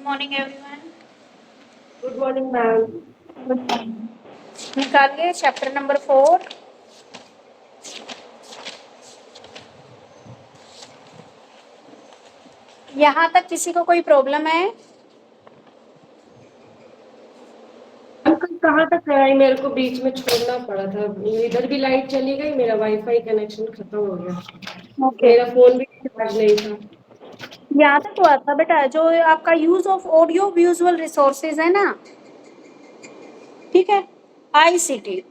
Morning everyone. Good morning ma'am. Good morning. निकालिए chapter number 4। यहाँ तक किसी को कोई प्रॉब्लम है? अंकल कहाँ तक कराई? मेरे को बीच में छोड़ना पड़ा था। इधर भी लाइट चली गई, मेरा वाईफाई कनेक्शन खत्म हो गया। ओके। मेरा फोन भी चार्ज नहीं था। यहाँ तक हुआ था बेटा, जो आपका use of audio visual resources है ना, ठीक है, आईसीटी।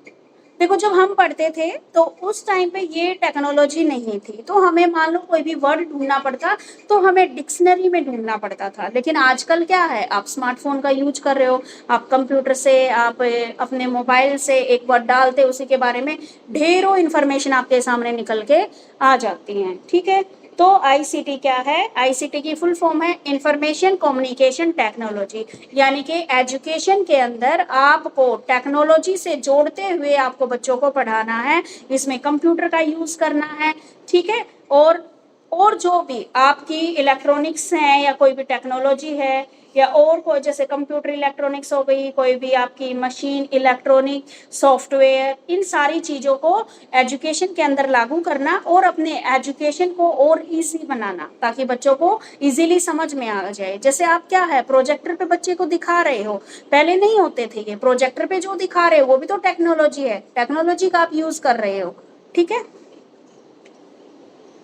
देखो, जब हम पढ़ते थे तो उस टाइम पे ये टेक्नोलॉजी नहीं थी, तो हमें मान लो कोई भी वर्ड ढूंढना पड़ता तो हमें डिक्शनरी में ढूंढना पड़ता था। लेकिन आजकल क्या है, आप स्मार्टफोन का यूज कर रहे हो, आप कंप्यूटर से, आप अपने मोबाइल से एक वर्ड डालते, उसी के बारे में ढेरों इंफॉर्मेशन आपके सामने निकल के आ जाती हैं। ठीक है, तो आईसीटी क्या है? आईसीटी की फुल फॉर्म है इंफॉर्मेशन कम्युनिकेशन टेक्नोलॉजी, यानी कि एजुकेशन के अंदर आपको टेक्नोलॉजी से जोड़ते हुए आपको बच्चों को पढ़ाना है। इसमें कंप्यूटर का यूज करना है, ठीक है, और जो भी आपकी इलेक्ट्रॉनिक्स हैं या कोई भी टेक्नोलॉजी है या और कोई, जैसे कंप्यूटर इलेक्ट्रॉनिक्स हो गई, कोई भी आपकी मशीन इलेक्ट्रॉनिक, सॉफ्टवेयर, इन सारी चीज़ों को एजुकेशन के अंदर लागू करना और अपने एजुकेशन को और इजी बनाना, ताकि बच्चों को इजीली समझ में आ जाए। जैसे आप क्या है, प्रोजेक्टर पे बच्चे को दिखा रहे हो, पहले नहीं होते थे ये प्रोजेक्टर पे जो दिखा रहे हो वो भी तो टेक्नोलॉजी है, टेक्नोलॉजी का आप यूज कर रहे हो। ठीक है,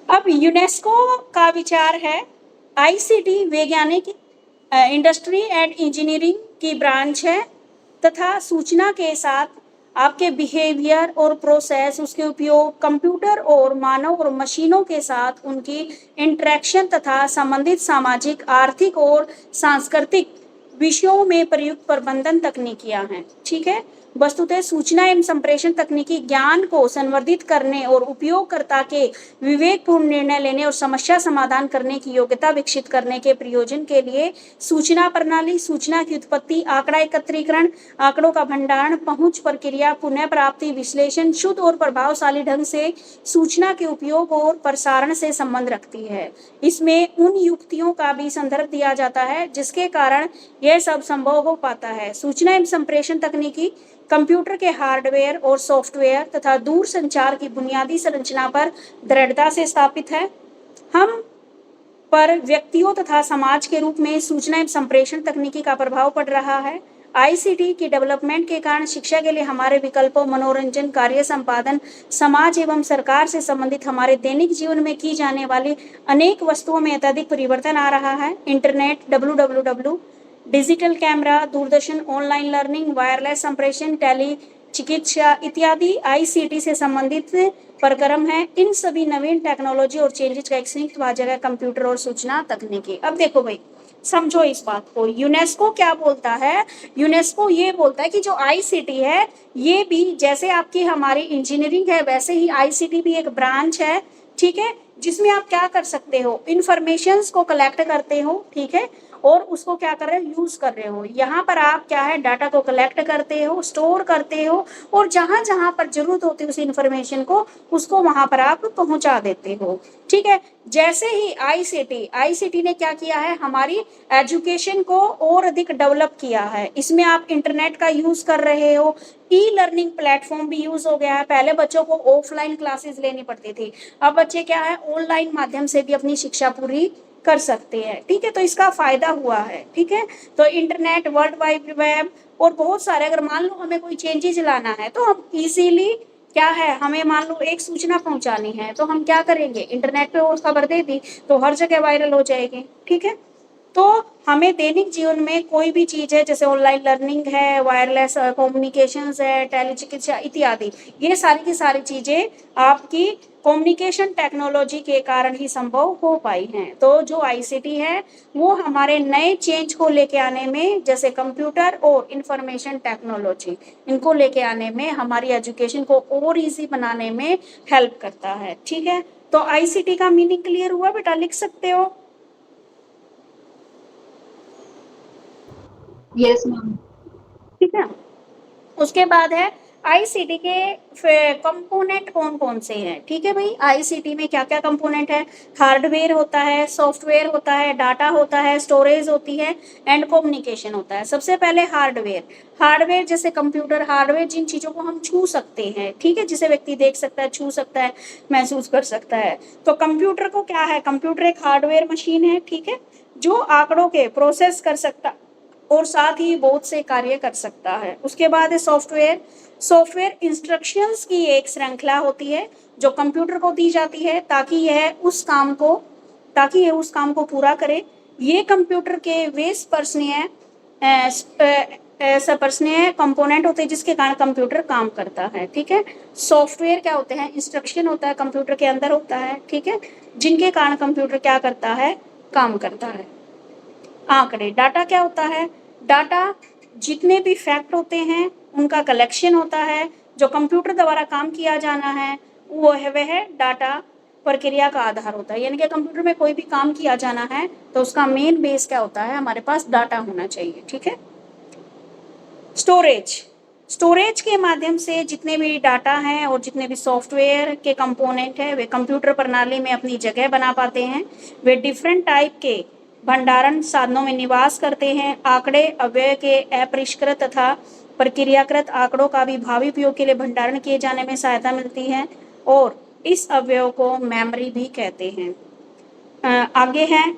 अब यूनेस्को का विचार है आईसीटी वैज्ञानिक, इंडस्ट्री एंड इंजीनियरिंग की ब्रांच है तथा सूचना के साथ आपके बिहेवियर और प्रोसेस, उसके उपयोग कंप्यूटर और मानव और मशीनों के साथ उनकी इंटरेक्शन तथा संबंधित सामाजिक, आर्थिक और सांस्कृतिक विषयों में प्रयुक्त प्रबंधन तकनीकियां हैं। ठीक है, वस्तुतः सूचना एवं संप्रेषण तकनीकी ज्ञान को संवर्धित करने और उपयोगकर्ता के विवेकपूर्ण निर्णय लेने और समस्या समाधान करने की योग्यता विकसित करने के प्रयोजन के लिए सूचना प्रणाली, सूचना की उत्पत्ति, आंकड़ा एकत्रीकरण, आंकड़ों का भंडारण, पहुंच, प्रक्रिया, पुनः प्राप्ति, विश्लेषण, शुद्ध और प्रभावशाली ढंग से सूचना के उपयोग और प्रसारण से संबंध रखती है। इसमें उन युक्तियों का भी संदर्भ दिया जाता है जिसके कारण यह सब संभव हो पाता है। सूचना एवं संप्रेषण तकनीकी कंप्यूटर के हार्डवेयर और सॉफ्टवेयर तथा दूर संचार की बुनियादी संरचना पर दृढ़ता से स्थापित है। हम पर व्यक्तियों तथा समाज के रूप में सूचना एवं संप्रेषण तकनीकी का प्रभाव पड़ रहा है। आईसीटी की डेवलपमेंट के कारण शिक्षा के लिए हमारे विकल्पों, मनोरंजन, कार्य संपादन, समाज एवं सरकार से संबंधित हमारे दैनिक जीवन में की जाने वाली अनेक वस्तुओं में अत्यधिक परिवर्तन आ रहा है। Internet, www, digital camera, Doordarshan, online learning, wireless संप्रेषण, टेली चिकित्सा इत्यादि आईसीटी से संबंधित प्रक्रम है। इन सभी नवीन टेक्नोलॉजी और चेंजेस का एक संयुक्त वाचक है कंप्यूटर और सूचना तकनीकी। अब देखो भाई, समझो इस बात को। यूनेस्को क्या बोलता है? यूनेस्को ये बोलता है कि जो आईसीटी है, ये भी जैसे आपकी हमारी इंजीनियरिंग है वैसे ही आईसीटी भी एक ब्रांच है। ठीक है, जिसमें आप क्या कर सकते हो, इंफॉर्मेशंस को कलेक्ट करते हो, ठीक है, और उसको क्या कर रहे हो, यूज कर रहे हो। यहाँ पर आप क्या है, डाटा को कलेक्ट करते हो, स्टोर करते हो, और जहां जहां पर जरूरत होती है उस इंफॉर्मेशन को, उसको वहां पर आप पहुंचा देते हो। ठीक है, जैसे ही आईसीटी ने क्या किया है, हमारी एजुकेशन को और अधिक डेवलप किया है। इसमें आप इंटरनेट का यूज कर रहे हो, ई लर्निंग प्लेटफॉर्म भी यूज हो गया है। पहले बच्चों को ऑफलाइन क्लासेस लेनी पड़ती थी, अब बच्चे क्या है, ऑनलाइन माध्यम से भी अपनी शिक्षा पूरी कर सकते हैं। ठीक है, तो इसका फायदा हुआ है। ठीक है, तो इंटरनेट, वर्ल्ड वाइड वेब और बहुत सारे, अगर मान लो हमें कोई चेंजेस लाना है तो हम इजीली क्या है, हमें मान लो एक सूचना पहुंचानी है तो हम क्या करेंगे, इंटरनेट पे वो खबर दे दी तो हर जगह वायरल हो जाएगी। ठीक है, तो हमें दैनिक जीवन में कोई भी चीज है, जैसे ऑनलाइन लर्निंग है, वायरलेस कम्युनिकेशंस है, टेलीचिकित्सा इत्यादि, ये सारी की सारी चीजें आपकी कम्युनिकेशन टेक्नोलॉजी के कारण ही संभव हो पाई हैं। तो जो आईसीटी है वो हमारे नए चेंज को लेके आने में, जैसे कंप्यूटर और इंफॉर्मेशन टेक्नोलॉजी, इनको लेके आने में, हमारी एजुकेशन को और इजी बनाने में हेल्प करता है। ठीक है, तो आईसीटी का मीनिंग क्लियर हुआ बेटा, लिख सकते हो? Yes ma'am. ठीक है, उसके बाद है आईसीटी के कंपोनेंट कौन कौन से हैं, ठीक है भाई। आईसीटी में क्या क्या कंपोनेंट है, हार्डवेयर होता है, सॉफ्टवेयर होता है, डाटा होता है, स्टोरेज होती है एंड कम्युनिकेशन होता है। सबसे पहले हार्डवेयर। हार्डवेयर जैसे कंप्यूटर, हार्डवेयर जिन चीज़ों को हम छू सकते हैं, ठीक है, जिसे व्यक्ति देख सकता है, छू सकता है, महसूस कर सकता है। तो कंप्यूटर को क्या है, कंप्यूटर एक हार्डवेयर मशीन है, ठीक है, जो आंकड़ों के प्रोसेस कर सकता और साथ ही बहुत से कार्य कर सकता है। उसके बाद है सॉफ्टवेयर। सॉफ्टवेयर इंस्ट्रक्शंस की एक श्रृंखला होती है जो कंप्यूटर को दी जाती है ताकि यह उस काम को पूरा करे। ये कंप्यूटर के वे स्पर्शनीय कंपोनेंट होते हैं जिसके कारण कंप्यूटर काम करता है, ठीक है। सॉफ्टवेयर क्या होते हैं, इंस्ट्रक्शन होता है कंप्यूटर के अंदर होता है, ठीक है, जिनके कारण कंप्यूटर क्या करता है, काम करता है। आंकड़े, डाटा क्या होता है, डाटा जितने भी फैक्ट होते हैं उनका कलेक्शन होता है, जो कंप्यूटर द्वारा काम किया जाना है वह डाटा प्रक्रिया का आधार होता है। यानी कि कंप्यूटर में कोई भी काम किया जाना है तो उसका मेन बेस क्या होता है, हमारे पास डाटा होना चाहिए, ठीक है। स्टोरेज, स्टोरेज के माध्यम से जितने भी डाटा हैं और जितने भी सॉफ्टवेयर के कंपोनेंट हैं वे कंप्यूटर प्रणाली में अपनी जगह बना पाते हैं। वे डिफरेंट टाइप के भंडारण साधनों में निवास करते हैं। आंकड़े अव्यय के अपरिष्कृत तथा प्रक्रियाकृत आंकड़ों का भी भावी उपयोग के लिए भंडारण किए जाने में सहायता मिलती है और इस अवयव को मेमोरी भी कहते हैं। आगे है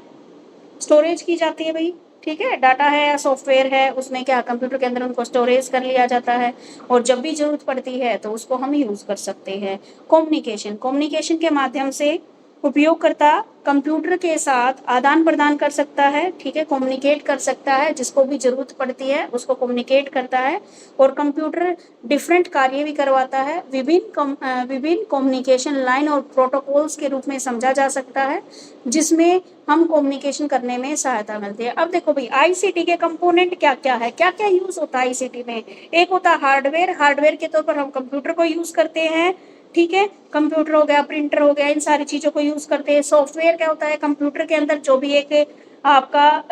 स्टोरेज की जाती है भाई, ठीक है, डाटा है या सॉफ्टवेयर है उसमें क्या कंप्यूटर के अंदर उनको स्टोरेज कर लिया जाता है और जब भी जरूरत पड़ती है तो उसको हम यूज कर सकते हैं। कम्युनिकेशन, कम्युनिकेशन के माध्यम से उपयोगकर्ता कंप्यूटर के साथ आदान प्रदान कर सकता है, ठीक है, कम्युनिकेट कर सकता है, जिसको भी जरूरत पड़ती है उसको कम्युनिकेट करता है और कंप्यूटर डिफरेंट कार्य भी करवाता है। विभिन्न कम्युनिकेशन लाइन और प्रोटोकॉल्स के रूप में समझा जा सकता है जिसमें हम कम्युनिकेशन करने में सहायता मिलती है। अब देखो भाई आईसीटी के कंपोनेंट क्या क्या है, क्या क्या यूज होता है आईसीटी में। एक होता है हार्डवेयर, हार्डवेयर के तौर पर हम कंप्यूटर को यूज करते हैं, ठीक है, कंप्यूटर हो गया, प्रिंटर हो गया, इन सारी चीज़ों को यूज़ करते हैं। सॉफ्टवेयर क्या होता है, कंप्यूटर के अंदर जो भी एक आपका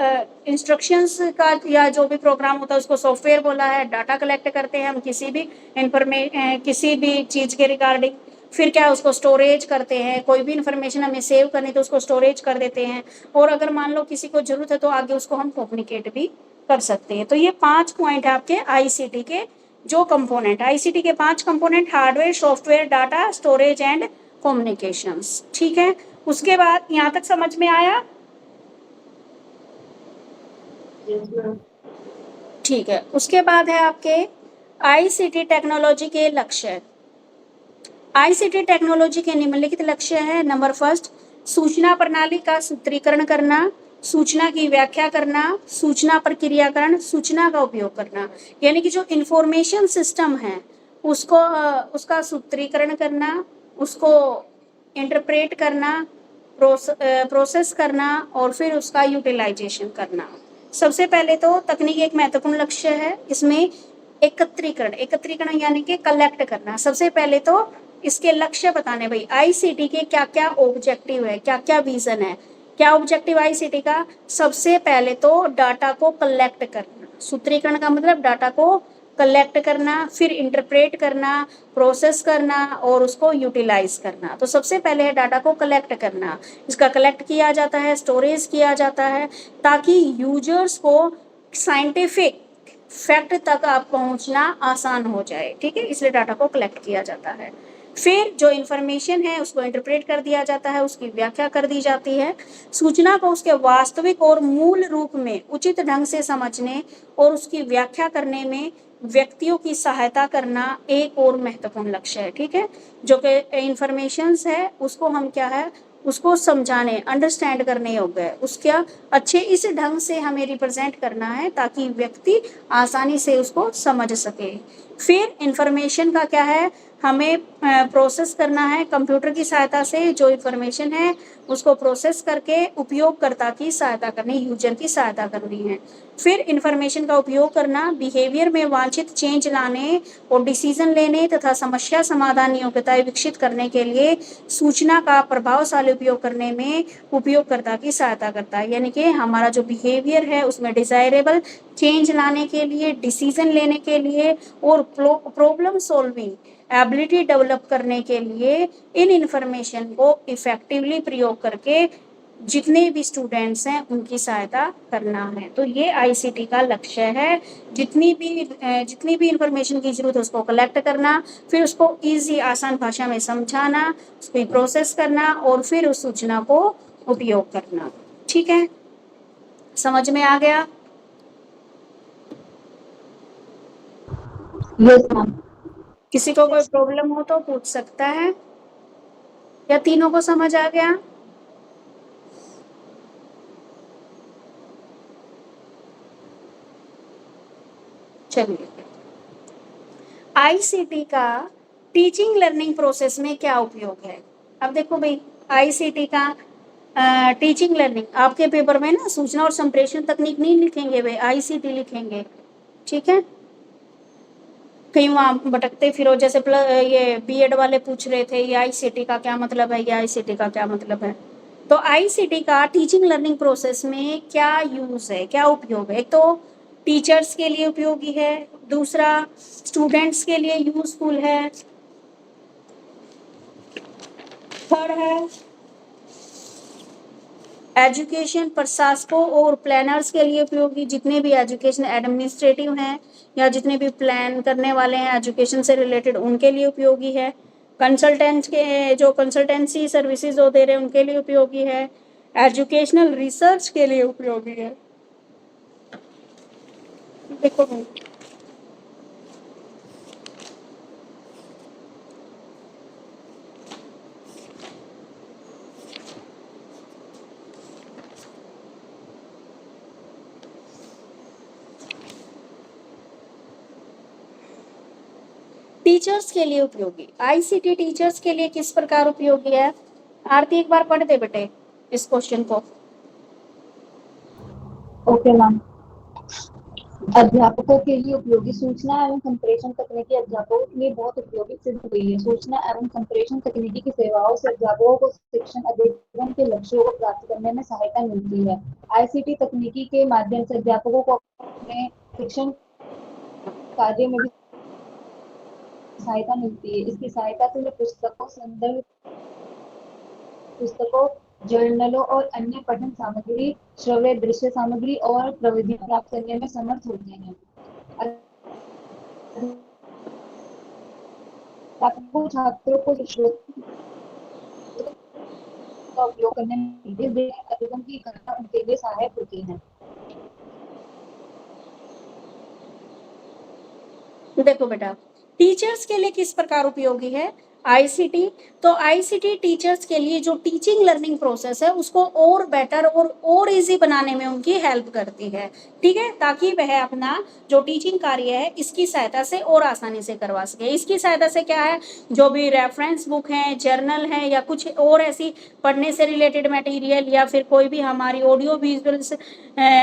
इंस्ट्रक्शंस का या जो भी प्रोग्राम होता है उसको सॉफ्टवेयर बोला है। डाटा कलेक्ट करते हैं हम किसी भी चीज़ के रिगार्डिंग, फिर क्या उसको स्टोरेज करते हैं, कोई भी इंफॉर्मेशन हमें सेव करनी तो उसको स्टोरेज कर देते हैं और अगर मान लो किसी को जरूरत है तो आगे उसको हम कम्युनिकेट भी कर सकते हैं। तो ये 5 पॉइंट है आपके आईसीटी के जो कंपोनेंट। आईसीटी के 5 component, hardware, software, data, storage and communications, ठीक है। उसके बाद यहाँ तक समझ में आया, यस मैम। ठीक है। उसके बाद है आपके आईसीटी टेक्नोलॉजी के लक्ष्य। आईसीटी टेक्नोलॉजी के निम्नलिखित लक्ष्य है। नंबर फर्स्ट, सूचना प्रणाली का सूत्रीकरण करना, सूचना की व्याख्या करना, सूचना प्रक्रियाकरण, सूचना का उपयोग करना। यानी कि जो इंफॉर्मेशन सिस्टम है उसका सूत्रीकरण करना, उसको इंटरप्रेट करना, प्रोसेस करना और फिर उसका यूटिलाइजेशन करना। सबसे पहले तो तकनीक एक महत्वपूर्ण लक्ष्य है, इसमें एकत्रीकरण यानी कि कलेक्ट करना। सबसे पहले तो इसके लक्ष्य बताने भाई, आईसीटी के क्या क्या ऑब्जेक्टिव है, क्या क्या विजन है। क्या ऑब्जेक्टिव आईसीटी का, सबसे पहले तो डाटा को कलेक्ट करना। सूत्रीकरण का मतलब डाटा को कलेक्ट करना, फिर इंटरप्रेट करना, प्रोसेस करना और उसको यूटिलाइज करना। तो सबसे पहले है डाटा को कलेक्ट करना। इसका कलेक्ट किया जाता है, स्टोरेज किया जाता है ताकि यूजर्स को साइंटिफिक फैक्ट तक आप पहुंचना आसान हो जाए, ठीक है, इसलिए डाटा को कलेक्ट किया जाता है। फिर जो इन्फॉर्मेशन है उसको इंटरप्रेट कर दिया जाता है, उसकी व्याख्या कर दी जाती है। सूचना को उसके वास्तविक और मूल रूप में उचित ढंग से समझने और उसकी व्याख्या करने में व्यक्तियों की सहायता करना एक और महत्वपूर्ण लक्ष्य है, ठीक है। जो कि इंफॉर्मेशंस है उसको हम क्या है, उसको समझाने, अंडरस्टैंड करने योग्य है, उसका अच्छे इस ढंग से हमें रिप्रेजेंट करना है ताकि व्यक्ति आसानी से उसको समझ सके। फिर इंफॉर्मेशन का क्या है, हमें प्रोसेस करना है कंप्यूटर की सहायता से, जो इन्फॉर्मेशन है उसको प्रोसेस करके उपयोगकर्ता की सहायता करनी, यूजर की सहायता करनी है। फिर इन्फॉर्मेशन का उपयोग करना बिहेवियर में वांछित चेंज लाने और डिसीजन लेने तथा समस्या समाधान योग्यताएं विकसित करने के लिए सूचना का प्रभावशाली उपयोग करने में उपयोगकर्ता की सहायता करता है। यानी कि हमारा जो बिहेवियर है उसमें डिजायरेबल चेंज लाने के लिए, डिसीजन लेने के लिए और प्रॉब्लम सॉल्विंग एबिलिटी डेवलप करने के लिए इन इंफॉर्मेशन को इफेक्टिवली प्रयोग करके जितने भी स्टूडेंट्स हैं उनकी सहायता करना है। तो ये आईसीटी का लक्ष्य है। जितनी भी इंफॉर्मेशन की जरूरत है उसको कलेक्ट करना, फिर उसको इजी आसान भाषा में समझाना, उसको प्रोसेस करना और फिर उस सूचना को उपयोग करना। ठीक है, समझ में आ गया? Yes ma'am. किसी को कोई प्रॉब्लम हो तो पूछ सकता है, या तीनों को समझ आ गया? चलिए, आईसीटी का टीचिंग लर्निंग प्रोसेस में क्या उपयोग है? अब देखो भाई, आईसीटी का टीचिंग लर्निंग आपके पेपर में ना सूचना और संप्रेषण तकनीक नहीं लिखेंगे भाई, आईसीटी लिखेंगे। ठीक है, कहीं वहाँ भटकते फिरो, जैसे ये बीएड वाले पूछ रहे थे ये आईसीटी का क्या मतलब है, ये आईसीटी का क्या मतलब है। तो आईसीटी का टीचिंग लर्निंग प्रोसेस में क्या यूज है, क्या उपयोग है? एक तो टीचर्स के लिए उपयोगी है, दूसरा स्टूडेंट्स के लिए यूजफुल है, थर्ड है एजुकेशन प्रशासकों और प्लानर्स के लिए उपयोगी, जितने भी एजुकेशन एडमिनिस्ट्रेटिव हैं या जितने भी प्लान करने वाले हैं एजुकेशन से रिलेटेड उनके लिए उपयोगी है, कंसल्टेंट के जो कंसल्टेंसी सर्विसेज जो दे रहे हैं उनके लिए उपयोगी है, एजुकेशनल रिसर्च के लिए उपयोगी है। देखो टीचर्स के लिए उपयोगी, आईसीटी टीचर्स के लिए किस प्रकार उपयोगी है? आरती एक बार पढ़ दे बेटे इस क्वेश्चन को। Okay ma'am. अध्यापकों के लिए उपयोगी, सूचना एवं संप्रेषण तकनीकी अध्यापकों के लिए बहुत उपयोगी सिद्ध हुई है। सूचना एवं संप्रेषण तकनीकी की सेवाओं से अध्यापकों को शिक्षण अधिगम के लक्ष्यों को प्राप्त करने में सहायता मिलती है। आईसीटी तकनीकी के माध्यम से अध्यापकों को अपने शिक्षण कार्य में भी सहायता मिलती है। इसकी सहायता से वे पुस्तकों, संदर्भ पुस्तकों, जर्नलों और अन्य पठन सामग्री, श्रव्य दृश्य सामग्री और प्रविधियां प्राप्त करने में समर्थ होते हैं। आपको छात्रों को का उपयोग करने में अधिगम की गणना उनके लिए सहायक होती है। देखो बेटा, टीचर्स के लिए किस प्रकार उपयोगी है आईसीटी? तो आईसीटी टीचर्स के लिए जो टीचिंग लर्निंग प्रोसेस है उसको और बेटर और इजी बनाने में उनकी हेल्प करती है। ठीक है, ताकि वह अपना जो टीचिंग कार्य है इसकी सहायता से और आसानी से करवा सके। इसकी सहायता से क्या है, जो भी रेफरेंस बुक है, जर्नल है या कुछ और ऐसी पढ़ने से रिलेटेड मटेरियल या फिर कोई भी हमारी ऑडियो विजुअल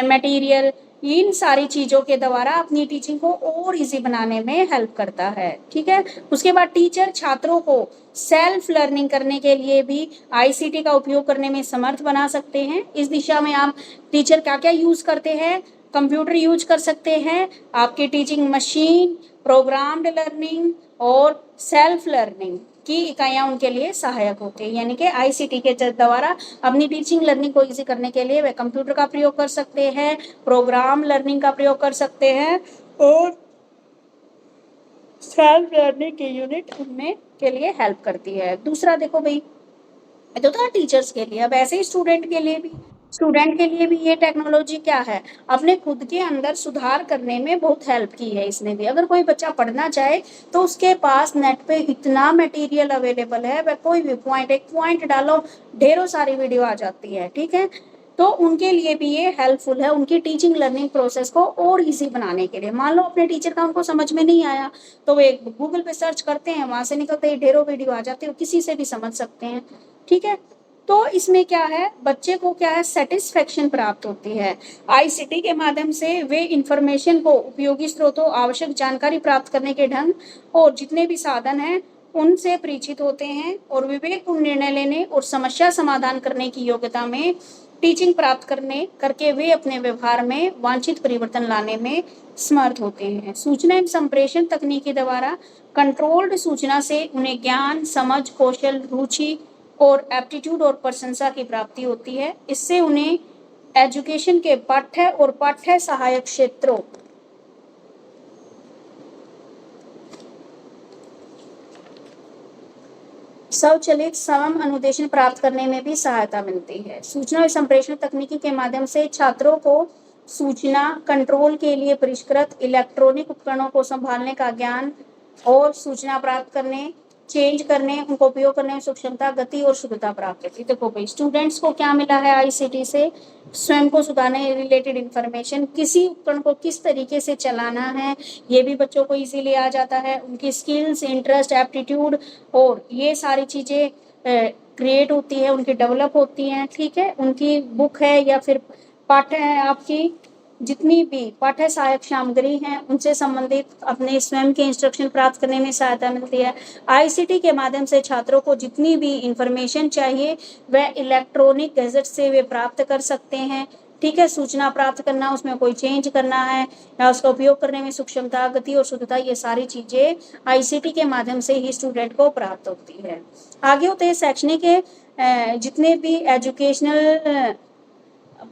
मटेरियल, इन सारी चीजों के द्वारा अपनी टीचिंग को और इजी बनाने में हेल्प करता है। ठीक है, उसके बाद टीचर छात्रों को सेल्फ लर्निंग करने के लिए भी आईसीटी का उपयोग करने में समर्थ बना सकते हैं। इस दिशा में आप टीचर क्या क्या यूज करते हैं? कंप्यूटर यूज कर सकते हैं, आपकी टीचिंग मशीन, प्रोग्राम्ड लर्निंग और सेल्फ लर्निंग की इकाइयां उनके लिए सहायक होती है। यानी कि आईसीटी के द्वारा अपनी टीचिंग लर्निंग को इजी करने के लिए वे कंप्यूटर का प्रयोग कर सकते हैं, प्रोग्राम लर्निंग का प्रयोग कर सकते हैं और सेल्फ लर्निंग की यूनिट उनमें के लिए हेल्प करती है। दूसरा देखो भाई, तो था टीचर्स के लिए, अब ऐसे ही स्टूडेंट के लिए भी ये टेक्नोलॉजी क्या है, अपने खुद के अंदर सुधार करने में बहुत हेल्प की है इसने भी। अगर कोई बच्चा पढ़ना चाहे तो उसके पास नेट पे इतना मटेरियल अवेलेबल है, वह कोई भी पॉइंट, एक पॉइंट डालो ढेरों सारी वीडियो आ जाती है। ठीक है, तो उनके लिए भी ये हेल्पफुल है उनकी टीचिंग लर्निंग प्रोसेस को और इजी बनाने के लिए। मान लो अपने टीचर का उनको समझ में नहीं आया तो वे गूगल पे सर्च करते हैं, वहां से निकलते ही ढेरों वीडियो आ जाते हैं, किसी से भी समझ सकते हैं। ठीक है, तो इसमें क्या है, बच्चे को क्या है, सेटिस्फेक्शन प्राप्त होती है। आईसीटी के माध्यम से वे इंफॉर्मेशन को, उपयोगी स्रोतों, आवश्यक जानकारी प्राप्त करने के ढंग और जितने भी साधन हैं उनसे परिचित होते हैं और विवेकपूर्ण निर्णय लेने और समस्या समाधान करने की योग्यता में टीचिंग प्राप्त करने करके वे अपने व्यवहार में वांछित परिवर्तन लाने में समर्थ होते हैं। सूचना एवं संप्रेषण तकनीकी द्वारा कंट्रोल्ड सूचना से उन्हें ज्ञान, समझ, कौशल, रुचि और एप्टीट्यूड और प्रशंसा की प्राप्ति होती है। इससे उन्हें एजुकेशन के पाठ्य और पाठ्य सहायक क्षेत्रों स्वचालित स्वयं अनुदेशन प्राप्त करने में भी सहायता मिलती है। सूचना और संप्रेषण तकनीकी के माध्यम से छात्रों को सूचना कंट्रोल के लिए परिष्कृत इलेक्ट्रॉनिक उपकरणों को संभालने का ज्ञान और सूचना प्राप्त करने, चेंज करने, उनको उपयोग करने में सूक्ष्मता, गति और शुद्धता प्राप्त होती है। देखो भाई, स्टूडेंट्स को क्या मिला है आईसीटी से, स्वयं को सुधारने रिलेटेड इंफॉर्मेशन, किसी उपकरण को किस तरीके से चलाना है ये भी बच्चों को इजीली आ जाता है, उनकी स्किल्स, इंटरेस्ट, एप्टीट्यूड और ये सारी चीजें क्रिएट होती है, उनकी डेवलप होती हैं। ठीक है, उनकी बुक है या फिर पाठ्य है, आपकी जितनी भी पाठ्य सहायक सामग्री हैं उनसे संबंधित अपने स्वयं के इंस्ट्रक्शन प्राप्त करने में सहायता मिलती है। आईसीटी के माध्यम से छात्रों को जितनी भी इंफॉर्मेशन चाहिए वह इलेक्ट्रॉनिक गैजेट से वे प्राप्त कर सकते हैं। ठीक है, सूचना प्राप्त करना, उसमें कोई चेंज करना है या उसका उपयोग करने में सूक्ष्मता, गति और शुद्धता, ये सारी चीजें आईसीटी के माध्यम से ही स्टूडेंट को प्राप्त होती है। आगे होते हैं शैक्षणिक जितने भी एजुकेशनल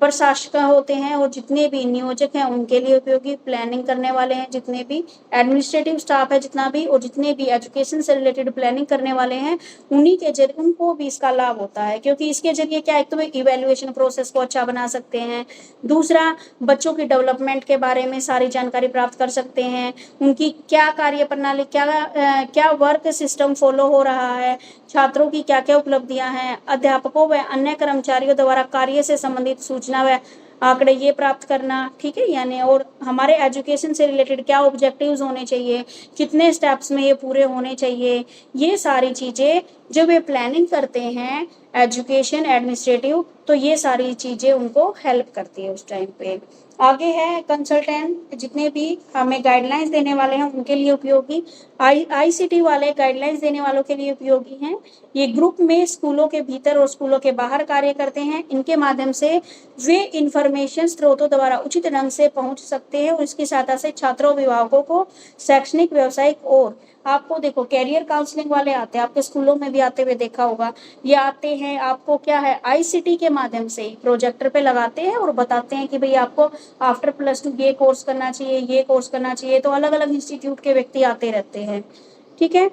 प्रशासक होते हैं और जितने भी नियोजक हैं उनके लिए उपयोगी, प्लानिंग करने वाले हैं जितने भी, एडमिनिस्ट्रेटिव स्टाफ है जितना भी, और जितने भी एजुकेशन से रिलेटेड प्लानिंग करने वाले हैं उन्हीं के जरिए उनको भी इसका लाभ होता है, क्योंकि इसके जरिए क्या है, तो वे इवेल्युएशन प्रोसेस को अच्छा बना सकते हैं। दूसरा, बच्चों की डेवलपमेंट के बारे में सारी जानकारी प्राप्त कर सकते हैं, उनकी क्या कार्य प्रणाली, क्या वर्क सिस्टम फॉलो हो रहा है, छात्रों की क्या क्या उपलब्धियां हैं, अध्यापकों व अन्य कर्मचारियों द्वारा कार्य से संबंधित सूचना व आंकड़े ये प्राप्त करना। ठीक है, यानी और हमारे एजुकेशन से रिलेटेड क्या ऑब्जेक्टिव्स होने चाहिए, कितने स्टेप्स में ये पूरे होने चाहिए, ये सारी चीजें जब वे प्लानिंग करते हैं एजुकेशन एडमिनिस्ट्रेटिव, तो ये सारी चीजें उनको हेल्प करती है उस टाइम पे। आगे है कंसल्टेंट, जितने भी हमें गाइडलाइंस देने वाले हैं उनके लिए उपयोगी, आईसीटी वाले गाइडलाइंस देने वालों के लिए उपयोगी हैं। ये ग्रुप में स्कूलों के भीतर और स्कूलों के बाहर कार्य करते हैं। इनके माध्यम से वे इंफॉर्मेशन स्रोतों द्वारा उचित ढंग से पहुंच सकते हैं और इसकी सहायता से छात्रों, अभिभावकों को शैक्षणिक, व्यावसायिक और आपको देखो कैरियर काउंसलिंग वाले आते हैं, आपके स्कूलों में भी आते हुए देखा होगा, ये आते हैं आपको क्या है आईसीटी के माध्यम से प्रोजेक्टर पे लगाते हैं और बताते हैं कि भाई आपको आफ्टर +2 ये कोर्स करना चाहिए, ये कोर्स करना चाहिए, तो अलग अलग इंस्टीट्यूट के व्यक्ति आते रहते हैं। ठीक है,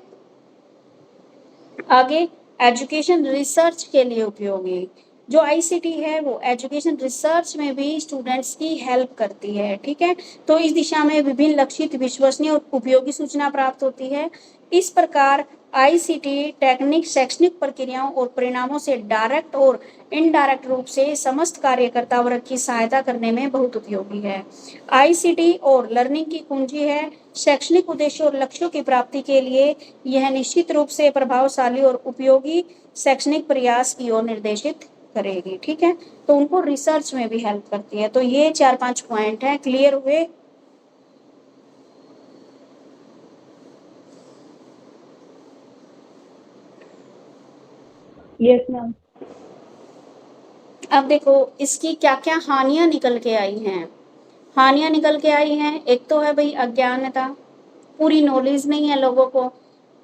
आगे एजुकेशन रिसर्च के लिए उपयोगी, जो आईसीटी है वो एजुकेशन रिसर्च में भी स्टूडेंट्स की हेल्प करती है। ठीक है, तो इस दिशा में विभिन्न लक्षित, विश्वसनीय और उपयोगी सूचना प्राप्त होती है। इस प्रकार आईसीटी टेक्निक शैक्षणिक प्रक्रियाओं और परिणामों से डायरेक्ट और इनडायरेक्ट रूप से समस्त कार्यकर्ता वर्ग की सहायता करने में बहुत उपयोगी है। आईसीटी और लर्निंग की कुंजी है। शैक्षणिक उद्देश्यों और लक्ष्यों की प्राप्ति के लिए यह निश्चित रूप से प्रभावशाली और उपयोगी शैक्षणिक प्रयास की ओर निर्देशित करेगी। ठीक है, तो उनको रिसर्च में भी हेल्प करती है। तो ये 4-5 पॉइंट हैं, क्लियर हुए? Yes ma'am. अब देखो इसकी क्या क्या हानियां निकल के आई हैं। हानियां निकल के आई हैं, एक तो है भाई अज्ञानता, पूरी नॉलेज नहीं है लोगों को।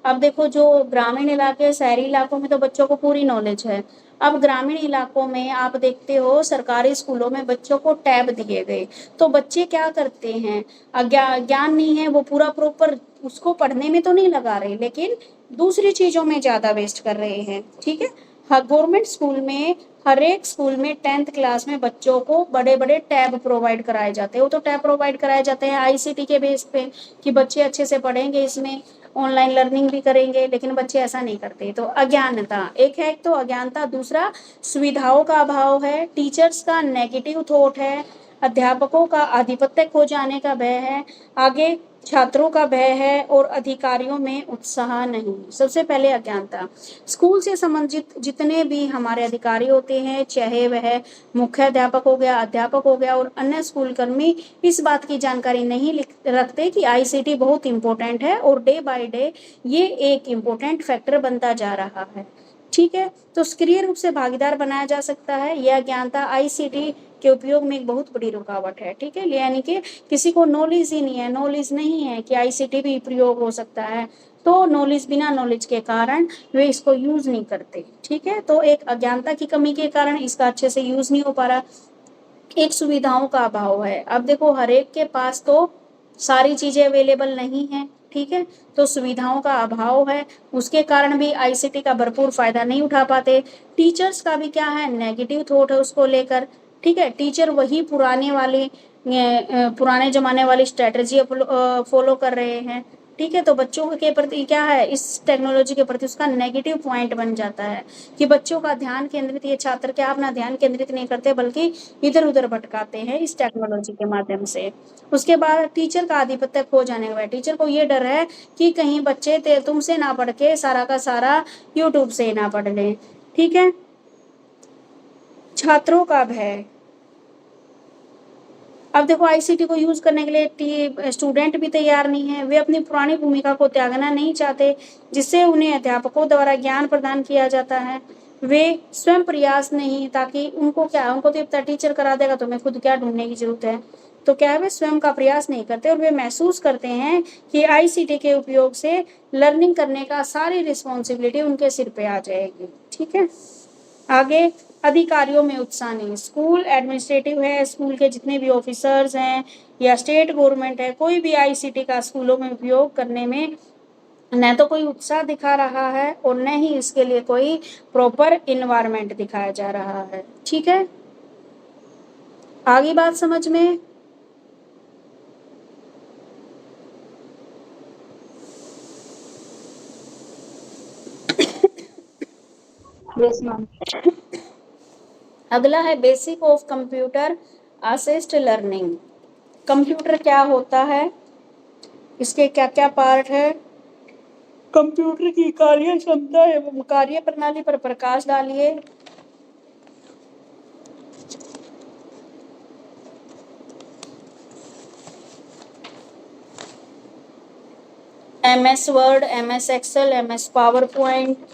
अब देखो जो ग्रामीण इलाके, शहरी इलाकों में तो बच्चों को पूरी नॉलेज है। अब ग्रामीण इलाकों में आप देखते हो सरकारी स्कूलों में बच्चों को टैब दिए गए, तो बच्चे क्या करते हैं, ज्ञान नहीं है, वो पूरा प्रॉपर उसको पढ़ने में तो नहीं लगा रहे, लेकिन दूसरी चीजों में ज्यादा वेस्ट कर रहे हैं। ठीक है, हाँ, गवर्नमेंट स्कूल में हर एक स्कूल में 10th क्लास में बच्चों को बड़े बड़े टैब प्रोवाइड कराए जाते हैं। वो तो टैब प्रोवाइड कराए जाते हैं आईसीटी के बेस पे कि बच्चे अच्छे से पढ़ेंगे इसमें। ऑनलाइन लर्निंग भी करेंगे, लेकिन बच्चे ऐसा नहीं करते। तो अज्ञानता एक है, तो अज्ञानता, दूसरा सुविधाओं का अभाव है, टीचर्स का नेगेटिव थॉट है, अध्यापकों का आधिपत्य खो जाने का भय है, आगे छात्रों का भय है, और अधिकारियों में उत्साह नहीं। सबसे पहले अज्ञानता। स्कूल से संबंधित जितने भी हमारे अधिकारी होते हैं, चाहे वह मुख्य अध्यापक हो गया, अध्यापक हो गया, और अन्य स्कूल कर्मी, इस बात की जानकारी नहीं रखते कि आईसीटी बहुत इंपॉर्टेंट है और डे बाय डे ये एक इम्पोर्टेंट फैक्टर बनता जा रहा है। ठीक है, तो सक्रिय रूप से भागीदार बनाया जा सकता है। यह अज्ञानता आईसीटी के उपयोग में एक बहुत बड़ी रुकावट है। ठीक है, यानी कि किसी को नॉलेज ही नहीं है, नॉलेज नहीं है कि आईसीटी भी प्रयोग हो सकता है, तो नॉलेज, बिना नॉलेज के कारण वे इसको यूज नहीं करते। ठीक है, तो एक अज्ञानता की कमी के कारण इसका अच्छे से यूज नहीं हो पा रहा। एक सुविधाओं का अभाव है। अब देखो, हर एक के पास तो सारी चीजें अवेलेबल नहीं है। ठीक है, तो सुविधाओं का अभाव है, उसके कारण भी आईसीटी का भरपूर फायदा नहीं उठा पाते। टीचर्स का भी क्या है, नेगेटिव थॉट है उसको लेकर। ठीक है, टीचर वही पुराने जमाने वाली स्ट्रेटजी फॉलो कर रहे हैं। ठीक है, तो बच्चों के प्रति क्या है, इस टेक्नोलॉजी के प्रति उसका नेगेटिव पॉइंट बन जाता है कि बच्चों का ध्यान केंद्रित, ये छात्र क्या अपना ध्यान केंद्रित नहीं करते, बल्कि इधर उधर भटकाते हैं इस टेक्नोलॉजी के माध्यम से। उसके बाद टीचर का आधिपत्य खो जाने के बाद टीचर को ये डर है कि कहीं बच्चे तुमसे ना पढ़ के सारा का सारा यूट्यूब से ना पढ़ लें। ठीक है, छात्रों का भय। अब देखो, आईसीटी को यूज करने के लिए स्टूडेंट भी तैयार नहीं है, वे अपनी पुरानी भूमिका को त्यागना नहीं चाहते, जिससे उन्हें अध्यापकों द्वारा ज्ञान प्रदान किया जाता है। वे स्वयं प्रयास नहीं, ताकि उनको क्या, उनको तो इतना टीचर करा देगा तो मैं खुद क्या ढूंढने की जरूरत है। तो क्या है, वे स्वयं का प्रयास नहीं करते और वे महसूस करते हैं कि आईसीटी के उपयोग से लर्निंग करने का सारी रिस्पॉन्सिबिलिटी उनके सिर पे आ जाएगी। ठीक है, आगे अधिकारियों में उत्साह नहीं। स्कूल एडमिनिस्ट्रेटिव है, स्कूल के जितने भी ऑफिसर्स हैं या स्टेट गवर्नमेंट है, कोई भी आईसीटी का स्कूलों में उपयोग करने में न तो कोई उत्साह दिखा रहा है और न ही इसके लिए कोई प्रॉपर इन्वायरमेंट दिखाया जा रहा है। ठीक है, आगे बात समझ में। Yes ma'am. अगला है basic of computer assist learning. Computer क्या होता है, इसके क्या क्या पार्ट है, कंप्यूटर की कार्य क्षमता एवं कार्य प्रणाली पर प्रकाश डालिए। MS Word, MS Excel, MS PowerPoint,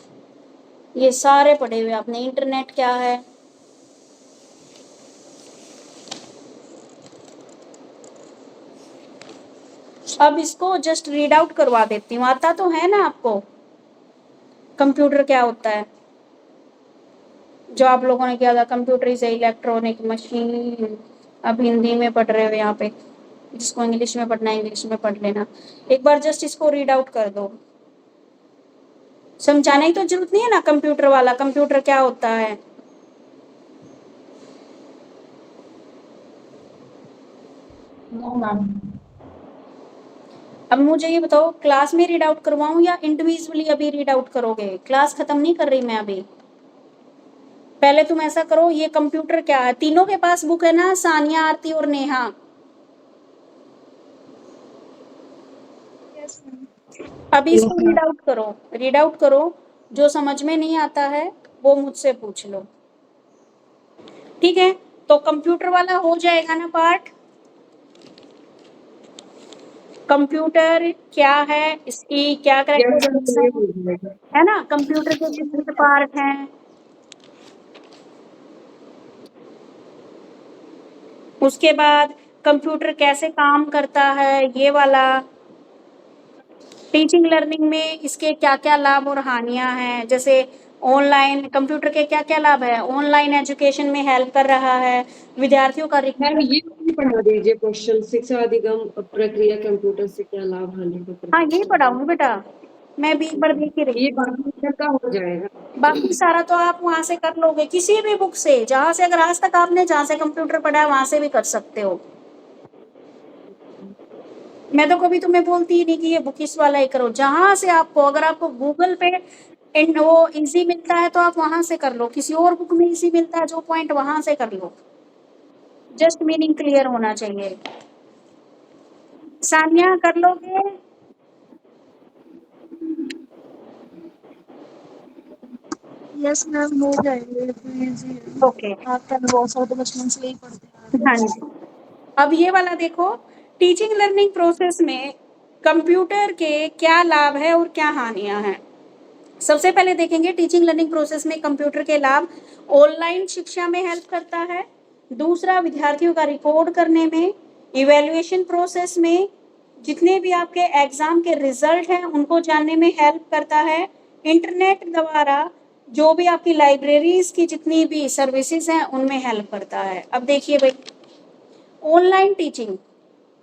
ये सारे पढ़े हुए आपने। इंटरनेट क्या है, अब इसको जस्ट रीड आउट करवा देती हूँ, आता तो है ना आपको कंप्यूटर क्या होता है, जो आप लोगों ने किया था, कंप्यूटर इज इलेक्ट्रॉनिक मशीन। अब हिंदी में पढ़ रहे हो यहाँ पे, जिसको इंग्लिश में पढ़ना है इंग्लिश में पढ़ लेना। एक बार जस्ट इसको रीड आउट कर दो, समझाने की तो जरूरत नहीं है ना। कंप्यूटर वाला, कंप्यूटर क्या होता है, नो मैम। अब मुझे ये बताओ, क्लास में रीड आउट करवाऊं या इंडिविजुअली अभी रीड आउट करोगे? क्लास खत्म नहीं कर रही मैं अभी। पहले तुम ऐसा करो, ये कंप्यूटर क्या है, तीनों के पास बुक है ना, सानिया, आरती और नेहा? अभी इसको रीड आउट करो, रीड आउट करो। जो समझ में नहीं आता है वो मुझसे पूछ लो। ठीक है, तो कंप्यूटर वाला हो जाएगा ना पार्ट। कंप्यूटर क्या है, इसकी क्या कैरेक्टरिस्टिक्स है ना, कंप्यूटर के विभिन्न पार्ट हैं। उसके बाद कंप्यूटर कैसे काम करता है, ये वाला। टीचिंग लर्निंग में इसके क्या क्या लाभ और हानियां हैं, जैसे ऑनलाइन, कंप्यूटर के क्या क्या लाभ है, ऑनलाइन एजुकेशन में हेल्प कर रहा है, विद्यार्थियों का मैम ये भी पढ़ा दीजिए क्वेश्चन, शिक्षा अधिगम प्रक्रिया कंप्यूटर से क्या लाभ हानि हाँ यही पढ़ाऊंगी बेटा, मैं भी एक बार देख ही रही ये हूँ। बाकी का हो जाएगा। बाकी सारा तो आप वहां से कर लोगे, किसी भी बुक से, जहां से, अगर आज तक आपने जहां से कंप्यूटर पढ़ा है वहां से भी कर सकते हो। मैं तो कभी तुम्हें बोलती ही नहीं कि ये बुकिश वाला ही करो, जहां से आपको, अगर आपको गूगल पे वो इजी मिलता है तो आप वहां से कर लो, किसी और बुक में इजी मिलता है जो पॉइंट, वहां से कर लो। जस्ट मीनिंग क्लियर होना चाहिए। सानिया कर लोगे? यस मैम, हो जाएंगे, इजी है। ओके। आप तो बहुत सारे तो बचपन से ही पढ़ते आ रहे हाँ हैं। जी। अब ये वाला देखो, टीचिंग लर्निंग प्रोसेस में कंप्यूटर के क्या लाभ है और क्या हानियां हैं। सबसे पहले देखेंगे टीचिंग लर्निंग प्रोसेस में कंप्यूटर के लाभ। ऑनलाइन शिक्षा में हेल्प करता है। दूसरा, विद्यार्थियों का रिकॉर्ड करने में, इवैल्यूएशन प्रोसेस में, जितने भी आपके एग्जाम के रिजल्ट हैं उनको जानने में हेल्प करता है। इंटरनेट द्वारा जो भी आपकी लाइब्रेरीज की जितनी भी सर्विसेज हैं उनमें हेल्प करता है। अब देखिए भाई, ऑनलाइन टीचिंग।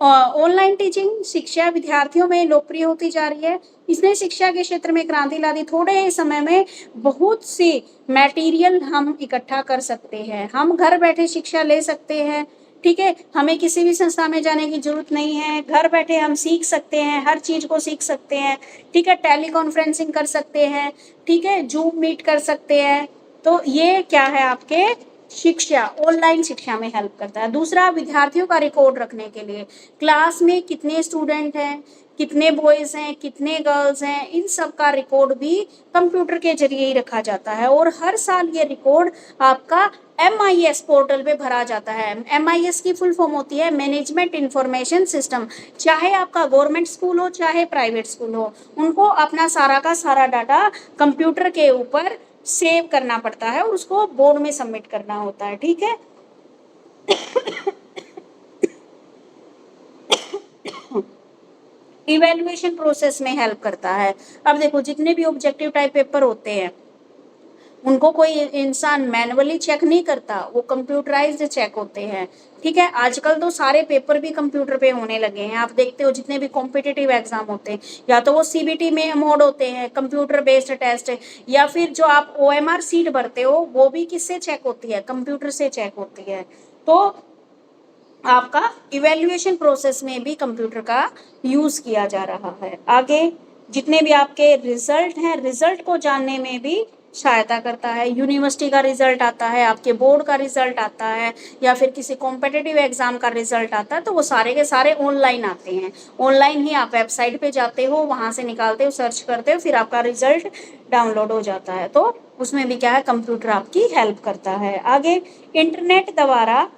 ऑनलाइन टीचिंग शिक्षा विद्यार्थियों में लोकप्रिय होती जा रही है। इसने शिक्षा के क्षेत्र में क्रांति ला दी। थोड़े ही समय में बहुत सी मटेरियल हम इकट्ठा कर सकते हैं, हम घर बैठे शिक्षा ले सकते हैं। ठीक है, हमें किसी भी संस्था में जाने की जरूरत नहीं है, घर बैठे हम सीख सकते हैं, हर चीज को सीख सकते हैं। ठीक है, टेली कॉन्फ्रेंसिंग कर सकते हैं, ठीक है, जूम मीट कर सकते हैं। तो ये क्या है, आपके शिक्षा, ऑनलाइन शिक्षा में हेल्प करता है। दूसरा, विद्यार्थियों का रिकॉर्ड रखने के लिए, क्लास में कितने स्टूडेंट हैं, कितने बॉयज हैं, कितने गर्ल्स हैं, इन सब का रिकॉर्ड भी कंप्यूटर के जरिए ही रखा जाता है। और हर साल ये रिकॉर्ड आपका MIS पोर्टल पे भरा जाता है। MIS की फुल फॉर्म होती है मैनेजमेंट इंफॉर्मेशन सिस्टम। चाहे आपका गवर्नमेंट स्कूल हो चाहे प्राइवेट स्कूल हो, उनको अपना सारा का सारा डाटा कंप्यूटर के ऊपर सेव करना पड़ता है और उसको बोर्ड में सबमिट करना होता है। ठीक है, इवैल्यूएशन प्रोसेस में हेल्प करता है। अब देखो, जितने भी ऑब्जेक्टिव टाइप पेपर होते हैं उनको कोई इंसान मैनुअली चेक नहीं करता, वो कंप्यूटराइज्ड चेक होते हैं। ठीक है, आजकल तो सारे पेपर भी कंप्यूटर पे होने लगे हैं। आप देखते हो जितने भी कॉम्पिटिटिव एग्जाम होते हैं, या तो वो CBT में मोड होते हैं, कंप्यूटर बेस्ड टेस्ट, या फिर जो आप OMR सीट भरते हो वो भी किससे चेक होती है, कंप्यूटर से चेक होती है। तो आपका इवैल्यूएशन प्रोसेस में भी कंप्यूटर का यूज किया जा रहा है। आगे जितने भी आपके रिजल्ट हैं, रिजल्ट को जानने में भी सहायता करता है। यूनिवर्सिटी का रिजल्ट आता है, आपके बोर्ड का रिजल्ट आता है, या फिर किसी कॉम्पिटिटिव एग्जाम का रिजल्ट आता है, तो वो सारे के सारे ऑनलाइन आते हैं। ऑनलाइन ही आप वेबसाइट पे जाते हो, वहां से निकालते हो, सर्च करते हो, फिर आपका रिजल्ट डाउनलोड हो जाता है। तो उसमें भी क्या है, कंप्यूटर आपकी हेल्प करता है। आगे, इंटरनेट द्वारा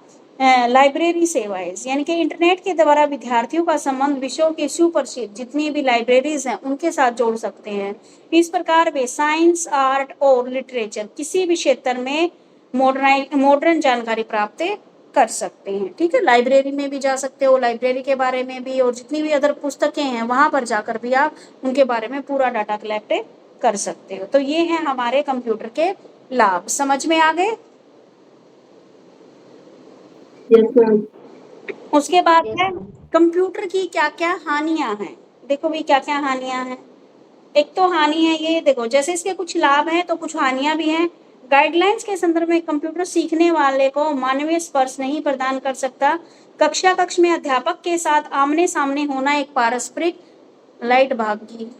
लाइब्रेरी सेवाएं, यानी कि इंटरनेट के द्वारा विद्यार्थियों का संबंध विषयों के सुप्रसिद्ध जितनी भी लाइब्रेरीज हैं उनके साथ जोड़ सकते हैं। इस प्रकार वे साइंस, आर्ट और लिटरेचर किसी भी क्षेत्र में मॉडर्न जानकारी प्राप्त कर सकते हैं। ठीक है, लाइब्रेरी में भी जा सकते हो, लाइब्रेरी के बारे में भी, और जितनी भी अदर पुस्तकें हैं वहां पर जाकर भी आप उनके बारे में पूरा डाटा कलेक्ट कर सकते हो। तो ये है हमारे कंप्यूटर के लाभ। समझ में आ गए? Yes ma'am. उसके बाद Yes, है ma'am. कंप्यूटर की क्या क्या हानियां हैं। देखो भी क्या क्या हानियां हैं। एक तो हानि है ये, देखो जैसे इसके कुछ लाभ हैं तो कुछ हानियां भी हैं। गाइडलाइंस के संदर्भ में कंप्यूटर सीखने वाले को मानवीय स्पर्श नहीं प्रदान कर सकता। कक्षा कक्ष में अध्यापक के साथ आमने सामने होना एक पारस्परिक, लाइट भाग गई।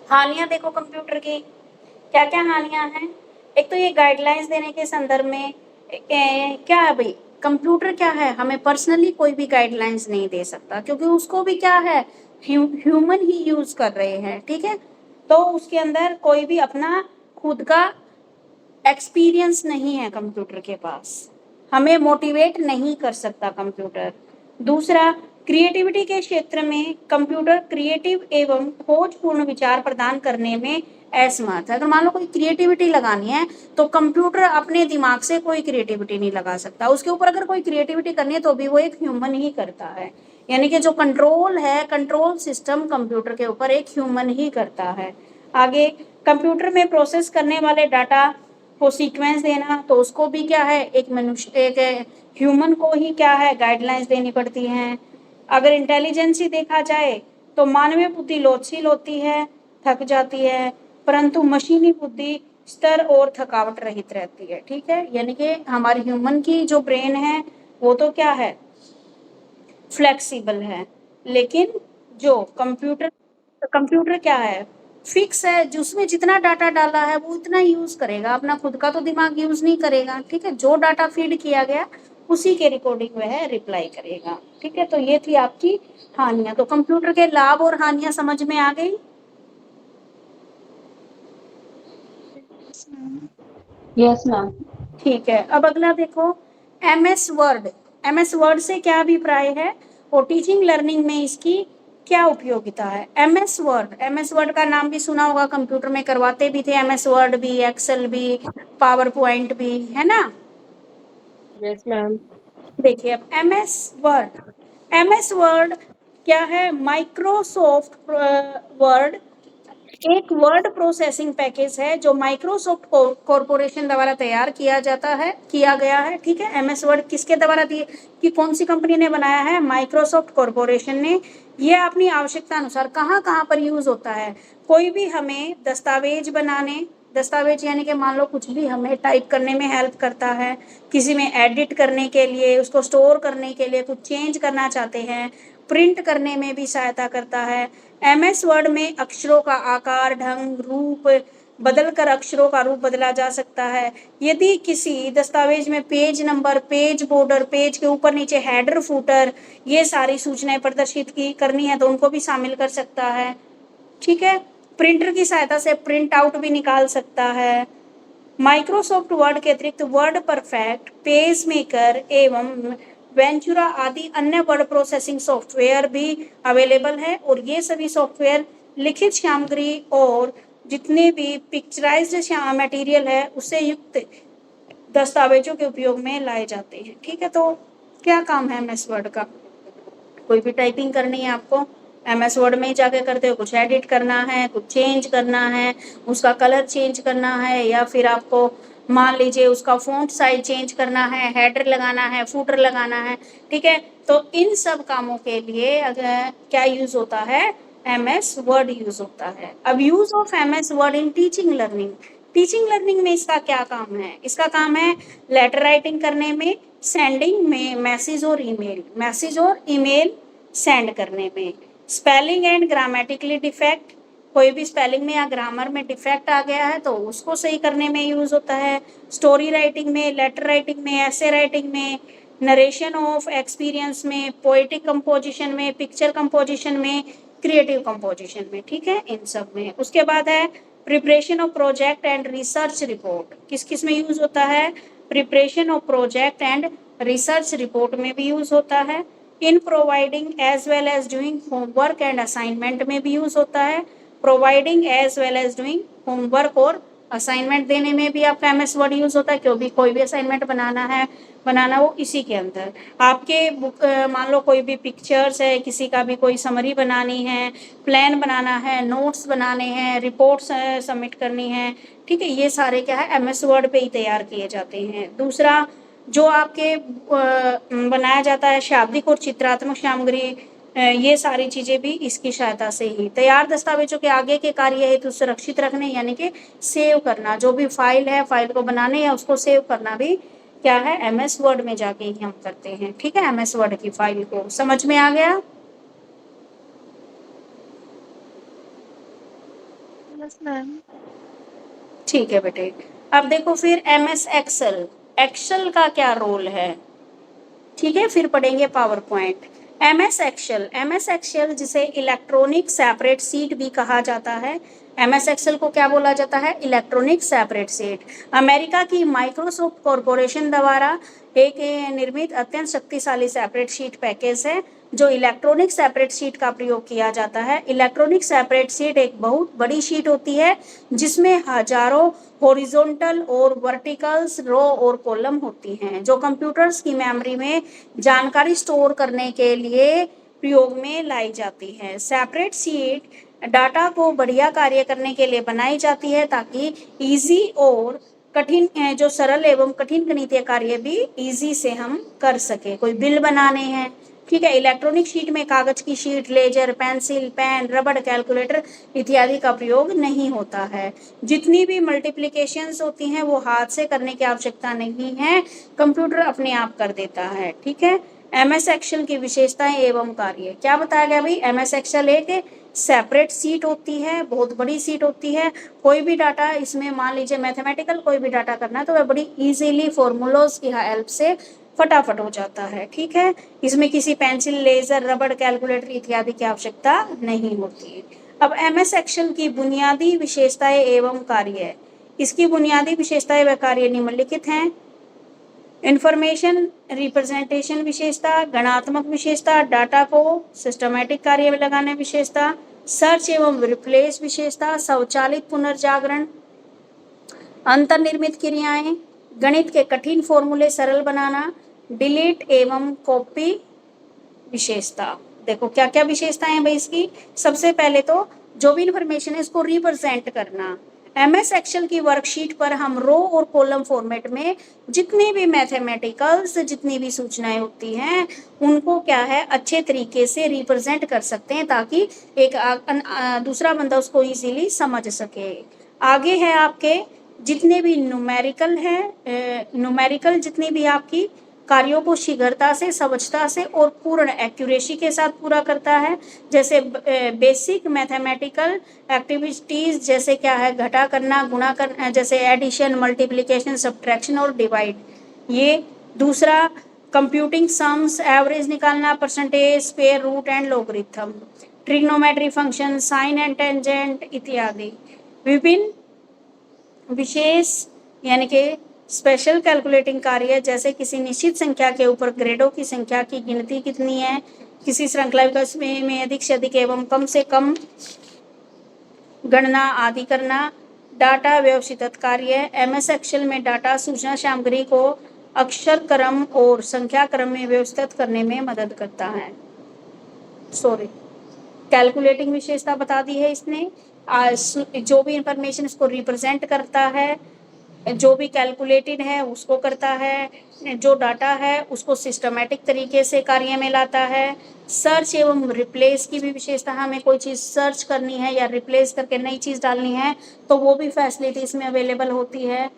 हानियां देखो कंप्यूटर की क्या क्या हानियां हैं। एक तो ये गाइडलाइंस देने के संदर्भ में क्या है भाई, कंप्यूटर क्या है, हमें पर्सनली कोई भी गाइडलाइंस नहीं दे सकता, क्योंकि उसको भी क्या है, ह्यूमन ही यूज कर रहे हैं। ठीक है, तो उसके अंदर कोई भी अपना खुद का एक्सपीरियंस नहीं है कंप्यूटर के पास, हमें मोटिवेट नहीं कर सकता कंप्यूटर। दूसरा, क्रिएटिविटी के क्षेत्र में कंप्यूटर क्रिएटिव एवं खोजपूर्ण विचार प्रदान करने में असमर्थ है। अगर मान लो कोई क्रिएटिविटी लगानी है तो कंप्यूटर अपने दिमाग से कोई क्रिएटिविटी नहीं लगा सकता। उसके ऊपर अगर कोई क्रिएटिविटी करनी है तो भी वो एक ह्यूमन ही करता है, यानी कि जो कंट्रोल है, कंट्रोल सिस्टम कंप्यूटर के ऊपर एक ह्यूमन ही करता है। आगे, कंप्यूटर में प्रोसेस करने वाले डाटा को सीक्वेंस देना, तो उसको भी क्या है, एक मनुष्य, एक ह्यूमन को ही क्या है, गाइडलाइंस देनी पड़ती हैं। अगर इंटेलिजेंस ही देखा जाए तो मानवीय बुद्धि लोचशील होती है, थक जाती है, परंतु मशीनी बुद्धि स्तर और थकावट रहित रहती है। ठीक है, यानी कि हमारे ह्यूमन की जो ब्रेन है वो तो क्या है, फ्लेक्सिबल है। लेकिन जो कंप्यूटर क्या है, फिक्स है, जिसमें जितना डाटा डाला है वो इतना यूज करेगा, अपना खुद का तो दिमाग यूज नहीं करेगा। ठीक है, जो डाटा फीड किया गया उसी के रिकॉर्डिंग वह रिप्लाई करेगा। ठीक है, तो ये थी आपकी हानियां। तो कंप्यूटर के लाभ और हानियां समझ में आ गई? Yes, ma'am. Yes ma'am. ठीक है, अब अगला देखो, एमएस वर्ड। एमएस वर्ड से क्या अभिप्राय है और टीचिंग लर्निंग में इसकी क्या उपयोगिता है? एमएस वर्ड का नाम भी सुना होगा, कंप्यूटर में करवाते भी थे, एमएस वर्ड भी, एक्सेल भी, पावर पॉइंट भी, है ना? Yes ma'am. देखिए अब एमएस वर्ड क्या है? माइक्रोसॉफ्ट वर्ड एक वर्ड प्रोसेसिंग पैकेज है जो माइक्रोसॉफ्ट कॉरपोरेशन द्वारा तैयार किया गया है। ठीक है, एमएस वर्ड किसके द्वारा दिए कि कौन सी कंपनी ने बनाया है? माइक्रोसॉफ्ट कॉरपोरेशन ने। ये अपनी आवश्यकता अनुसार कहाँ कहाँ पर यूज होता है? कोई भी हमें दस्तावेज यानी कि मान लो कुछ भी हमें टाइप करने में हेल्प करता है, किसी में एडिट करने के लिए, उसको स्टोर करने के लिए, कुछ चेंज करना चाहते हैं, प्रिंट करने में भी सहायता करता है। एमएस वर्ड में अक्षरों का आकार, ढंग, रूप बदलकर अक्षरों का रूप बदला जा सकता है। यदि किसी दस्तावेज में page number, page border, page के ऊपर नीचे हेडर, फुटर, ये सारी सूचनाएं प्रदर्शित करनी है तो उनको भी शामिल कर सकता है। ठीक है, प्रिंटर की सहायता से प्रिंट आउट भी निकाल सकता है। माइक्रोसॉफ्ट वर्ड के अतिरिक्त वर्ड परफेक्ट, पेज मेकर एवं वेंचुरा आदि अन्य वर्ड प्रोसेसिंग सॉफ्टवेयर भी अवेलेबल है और ये सभी सॉफ्टवेयर लिखित सामग्री और जितने भी पिक्चराइज्ड मटेरियल है उससे युक्त दस्तावेजों के उपयोग में लाए जाते हैं। ठीक है, तो क्या काम है एमएस वर्ड का? कोई भी टाइपिंग करनी है आपको, एमएस वर्ड में ही जाके करते हो, कुछ एडिट करना है, कुछ चेंज करना है, उसका कलर चेंज करना है, या फिर आपको मान लीजिए उसका फॉन्ट साइज चेंज करना है, हेडर लगाना है, फुटर लगाना है। ठीक है, तो इन सब कामों के लिए अगर क्या यूज होता है? एमएस वर्ड यूज होता है। अब use of MS word in teaching learning में इसका क्या काम है? इसका काम है लेटर राइटिंग करने में, सेंडिंग में, मैसेज और ईमेल सेंड करने में, स्पेलिंग एंड ग्रामेटिकली डिफेक्ट, कोई भी स्पेलिंग में या ग्रामर में डिफेक्ट आ गया है तो उसको सही करने में यूज होता है, स्टोरी राइटिंग में, लेटर राइटिंग में, ऐसे राइटिंग में, नरेशन ऑफ एक्सपीरियंस में, पोएटिक कंपोजिशन में, पिक्चर कंपोजिशन में, क्रिएटिव कंपोजिशन में। ठीक है, इन सब में। उसके बाद है preparation of project and research report. किस किस में यूज होता है? Preparation of project and research report में भी यूज होता है। In providing as well as doing homework and assignment में भी यूज होता है। Providing as well as doing homework और असाइनमेंट देने में भी आपका एमएस वर्ड यूज होता है, क्योंकि कोई भी असाइनमेंट बनाना वो इसी के अंदर। आपके मान लो कोई भी पिक्चर्स है, किसी का भी कोई समरी बनानी है, प्लान बनाना है, नोट्स बनाने हैं, रिपोर्ट्स सबमिट करनी है। ठीक है, ये सारे क्या है? एमएस वर्ड पे ही तैयार किए जाते हैं। दूसरा जो आपके बनाया जाता है शाब्दिक और चित्रात्मक सामग्री, ये सारी चीजें भी इसकी सहायता से ही। तैयार दस्तावेजों के आगे के कार्य हेतु सुरक्षित रखने यानी कि सेव करना, जो भी फाइल है, फाइल को बनाने या उसको सेव करना भी क्या है? एमएस वर्ड में जाके ही हम करते हैं। ठीक है, एमएस वर्ड की फाइल को समझ में आ गया? Yes, ma'am. ठीक है बेटे, अब देखो फिर एमएस एक्सेल का क्या रोल है? ठीक है, फिर पढ़ेंगे पावर पॉइंट। एमएस एक्सेल जिसे इलेक्ट्रॉनिक सेपरेट शीट भी कहा जाता है। एमएस एक्सेल को क्या बोला जाता है? Electronic separate sheet. अमेरिका की माइक्रोसॉफ्ट कॉरपोरेशन द्वारा एक निर्मित अत्यंत शक्तिशाली सेपरेट शीट पैकेज है जो इलेक्ट्रॉनिक सेपरेट शीट का प्रयोग किया जाता है। इलेक्ट्रॉनिक सेपरेट शीट एक बहुत बड़ी शीट होती है जिसमें हजारों हॉरिजॉन्टल और वर्टिकल्स रो और कॉलम होती हैं जो कंप्यूटर्स की मेमोरी में जानकारी स्टोर करने के लिए प्रयोग में लाई जाती है। सेपरेट शीट डाटा को बढ़िया कार्य करने के लिए बनाई जाती है ताकि इजी और कठिन जो सरल एवं कठिन गणितीय कार्य भी इजी से हम कर सके। कोई बिल बनाने हैं, ठीक है, इलेक्ट्रॉनिक शीट में कागज की शीट, लेजर, पेंसिल, पेन, रबड़, कैलकुलेटर इत्यादि का प्रयोग नहीं होता है। जितनी भी मल्टीप्लिकेशंस होती हैं वो हाथ से करने की आवश्यकता नहीं है, कंप्यूटर अपने आप कर देता है। ठीक है, MS एक्सेल की विशेषताएं एवं कार्य। क्या बताया गया भाई? MS एक्सेल एक सेपरेट सीट होती है, बहुत बड़ी सीट होती है। कोई भी डाटा इसमें मान लीजिए मैथमेटिकल कोई भी डाटा करना है तो वह बड़ी इजीली फॉर्मूलोज की हेल्प से फटाफट हो जाता है। ठीक है, इसमें किसी पेंसिल, लेजर, रबड़, कैलकुलेटर इत्यादि की आवश्यकता नहीं होती है। अब MS एक्सेल की बुनियादी विशेषताएं एवं कार्य। इसकी बुनियादी विशेषताएं व कार्य निम्नलिखित हैं। इंफॉर्मेशन रिप्रेजेंटेशन विशेषता, गणात्मक विशेषता, डाटा को सिस्टमैटिक कार्य में लगाने विशेषता, सर्च एवं रिप्लेस विशेषता, स्वचालित पुनर्जागरण, अंतर्निर्मित क्रियाएं, गणित के कठिन फॉर्मूले सरल बनाना, डिलीट एवं कॉपी विशेषता। देखो क्या क्या विशेषताएं हैं भाई इसकी। सबसे पहले तो जो भी इंफॉर्मेशन है इसको रिप्रेजेंट करना। MS एक्सेल की वर्कशीट पर हम रो और कॉलम फॉर्मेट में जितने भी मैथमेटिकल्स, जितनी भी सूचनाएं होती हैं उनको क्या है अच्छे तरीके से रिप्रेजेंट कर सकते हैं ताकि एक दूसरा बंदा उसको इजीली समझ सके। आगे है आपके जितने भी न्यूमेरिकल जितनी भी आपकी कार्यों को शीघ्रता से, सहजता से और पूर्ण एक्यूरेसी के साथ पूरा करता है। जैसे बेसिक मैथमेटिकल एक्टिविटीज जैसे क्या है घटा करना, गुणा करना, जैसे एडिशन, मल्टीप्लिकेशन, सब्ट्रैक्शन और डिवाइड। ये दूसरा कंप्यूटिंग सम्स, एवरेज निकालना, percentage, square root and logarithm, trigonometry function, sine and tangent इत्यादि। विभिन्न विशेष यानी कि स्पेशल कैलकुलेटिंग कार्य जैसे किसी निश्चित संख्या के ऊपर ग्रेडों की संख्या की गिनती कितनी है, किसी श्रृंखला विकास में अधिक से अधिक एवं कम से कम गणना आदि करना। डाटा व्यवस्थित कार्य। MS एक्सेल में डाटा सूचना सामग्री को अक्षर क्रम और संख्या क्रम में व्यवस्थित करने में मदद करता है। कैलकुलेटिंग विशेषता बता दी है इसने। जो भी इंफॉर्मेशन इसको रिप्रेजेंट करता है, जो भी कैलकुलेटेड है उसको करता है, जो डाटा है उसको सिस्टमैटिक तरीके से कार्य में लाता है। सर्च एवं रिप्लेस की भी विशेषता, हमें कोई चीज़ सर्च करनी है या रिप्लेस करके नई चीज़ डालनी है तो वो भी फैसिलिटी इसमें अवेलेबल होती है।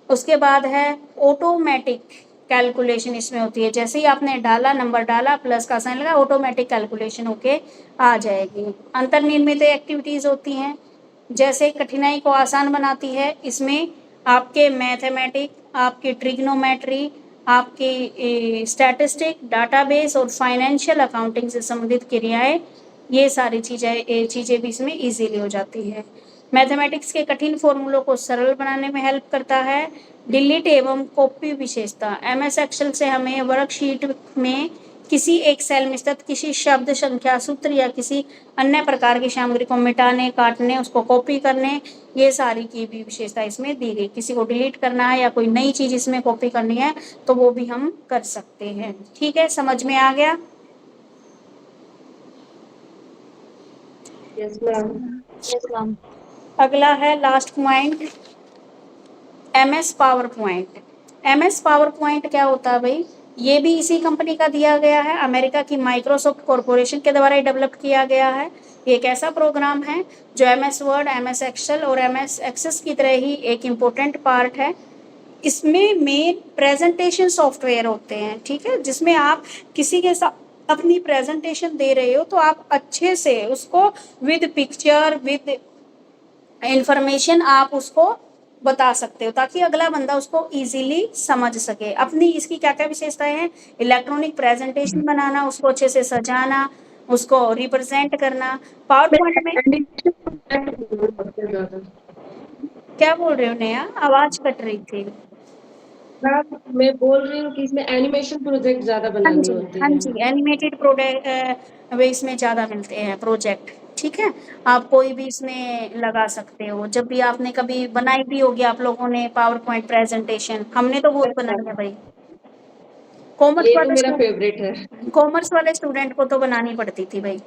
उसके बाद है ऑटोमेटिक कैलकुलेशन इसमें होती है। जैसे ही आपने डाला, नंबर डाला, प्लस का साइन लगा, ऑटोमेटिक कैलकुलेशन होके आ जाएगी। अंतर्निर्मित एक्टिविटीज़ होती हैं जैसे कठिनाई को आसान बनाती है। इसमें आपके मैथमेटिक, आपकी ट्रिग्नोमेट्री, आपकी स्टैटिस्टिक, डाटाबेस और फाइनेंशियल अकाउंटिंग से संबंधित क्रियाएं, ये सारी चीज़ें भी इसमें इजीली हो जाती है। मैथमेटिक्स के कठिन फॉर्मूलों को सरल बनाने में हेल्प करता है। डिलीट एवं कॉपी विशेषता। MS एक्सेल से हमें वर्कशीट में किसी एक सेल में स्थित किसी शब्द, संख्या, सूत्र या किसी अन्य प्रकार की सामग्री को मिटाने, काटने, उसको कॉपी करने, ये सारी की भी विशेषता इसमें दी गई। किसी को डिलीट करना है या कोई नई चीज़ इसमें कॉपी करनी है तो वो भी हम कर सकते हैं। ठीक है, समझ में आ गया? Yes ma'am. Yes ma'am. अगला है last point, MS power point. MS power point क्या होता है भाई? ये भी इसी कंपनी का दिया गया है, अमेरिका की माइक्रोसॉफ्ट कॉरपोरेशन के द्वारा डेवलप किया गया है। एक ऐसा प्रोग्राम है जो MS वर्ड, MS एक्सेल और MS एक्सेस की तरह ही एक इम्पोर्टेंट पार्ट है। इसमें मेन प्रेजेंटेशन सॉफ्टवेयर होते हैं, ठीक है, जिसमें आप किसी के साथ अपनी प्रेजेंटेशन दे रहे हो तो आप अच्छे से उसको विद पिक्चर, विद इंफॉर्मेशन आप उसको बता सकते हो ताकि अगला बंदा उसको इजीली समझ सके। अपनी इसकी क्या क्या विशेषताएं हैं? इलेक्ट्रॉनिक प्रेजेंटेशन बनाना, उसको अच्छे से सजाना, उसको रिप्रेजेंट करना। पावर पॉइंट में क्या बोल रहे हो नेहा? आवाज कट रही थी। मैं बोल रही हूँ कि इसमें एनिमेशन प्रोजेक्ट ज्यादा बनानी होती हाँ है। जी, एनिमेटेड प्रोडक्ट वे इसमें ज़्यादा मिलते हैं प्रोजेक्ट। ठीक है, आप कोई भी इसमें लगा सकते हो। जब भी आपने कभी बनाई भी होगी आप लोगों ने पावर पॉइंट प्रेजेंटेशन, हमने तो बहुत बनाई है भाई। कॉमर्स ये तो वाले मेरा फेवरेट है। कॉमर्स वाले स्टूडेंट को तो बनानी पड़ती थी भाई।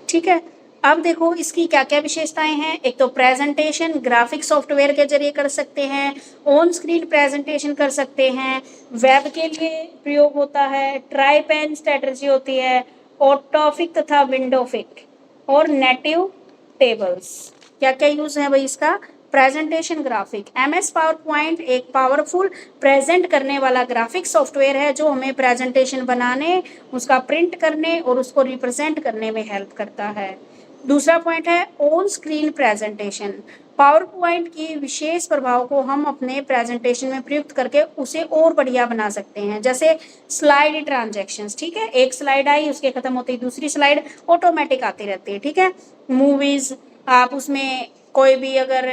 ठीक है, अब देखो इसकी क्या क्या विशेषताएं हैं। एक तो प्रेजेंटेशन ग्राफिक सॉफ्टवेयर के जरिए कर सकते हैं, ऑन स्क्रीन प्रेजेंटेशन कर सकते हैं, वेब के लिए प्रयोग होता है, ट्राई पेन स्ट्रेटजी होती है, ऑटोफिक तथा विंडोफिक और नेटिव टेबल्स। क्या क्या यूज है भाई इसका? Presentation graphic. MS power point एक पावरफुल प्रेजेंट करने वाला ग्राफिक सॉफ्टवेयर है जो हमें प्रेजेंटेशन बनाने, उसका प्रिंट करने और उसको रिप्रेजेंट करने में हेल्प करता है। दूसरा पॉइंट है on screen presentation. Power point की विशेष प्रभाव को हम अपने प्रेजेंटेशन में प्रयुक्त करके उसे और बढ़िया बना सकते हैं, जैसे स्लाइड ट्रांजैक्शंस। ठीक है, एक स्लाइड आई, उसके खत्म होते ही दूसरी स्लाइड ऑटोमेटिक आती रहती है। ठीक है, मूवीज आप उसमें कोई भी अगर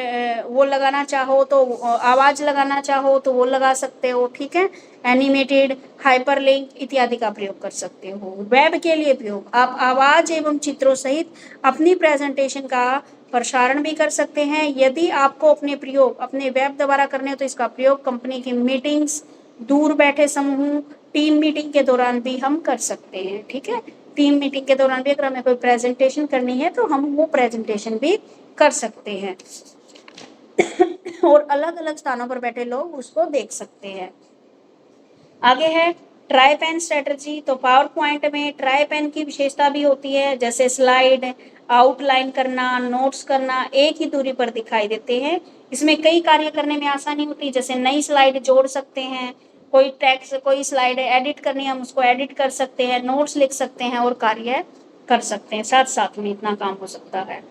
वो लगाना चाहो तो आवाज लगाना चाहो तो वो लगा सकते हो। ठीक है, एनिमेटेड, हाइपरलिंक इत्यादि का प्रयोग कर सकते हो। वेब के लिए प्रयोग, आप आवाज एवं चित्रों सहित अपनी प्रेजेंटेशन का प्रसारण भी कर सकते हैं। यदि आपको अपने वेब द्वारा करने हो तो इसका प्रयोग कंपनी की मीटिंग्स, दूर बैठे समूह, टीम मीटिंग के दौरान भी हम कर सकते हैं। ठीक है, टीम मीटिंग के दौरान भी अगर हमें कोई प्रेजेंटेशन करनी है तो हम वो प्रेजेंटेशन भी कर सकते हैं और अलग अलग स्थानों पर बैठे लोग उसको देख सकते हैं। आगे है ट्राई पेन स्ट्रेटजी। तो पावर पॉइंट में ट्राई पेन की विशेषता भी होती है, जैसे स्लाइड आउटलाइन करना, नोट्स करना एक ही दूरी पर दिखाई देते हैं। इसमें कई कार्य करने में आसानी होती है, जैसे नई स्लाइड जोड़ सकते हैं, कोई टेक्स्ट, कोई स्लाइड एडिट करनी है हम उसको एडिट कर सकते हैं, नोट्स लिख सकते हैं और कार्य कर सकते हैं। साथ साथ में इतना काम हो सकता है।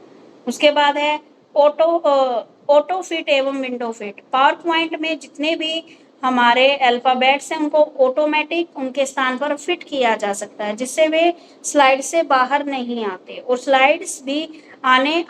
उसके बाद है ऑटो फिट एवं विंडो फिट। पावर पॉइंट में जितने भी हमारे अल्फाबेट्स हैं उनको ऑटोमेटिक उनके स्थान पर फिट किया जा सकता है, जिससे वे स्लाइड से बाहर नहीं आते और स्लाइड्स भी आने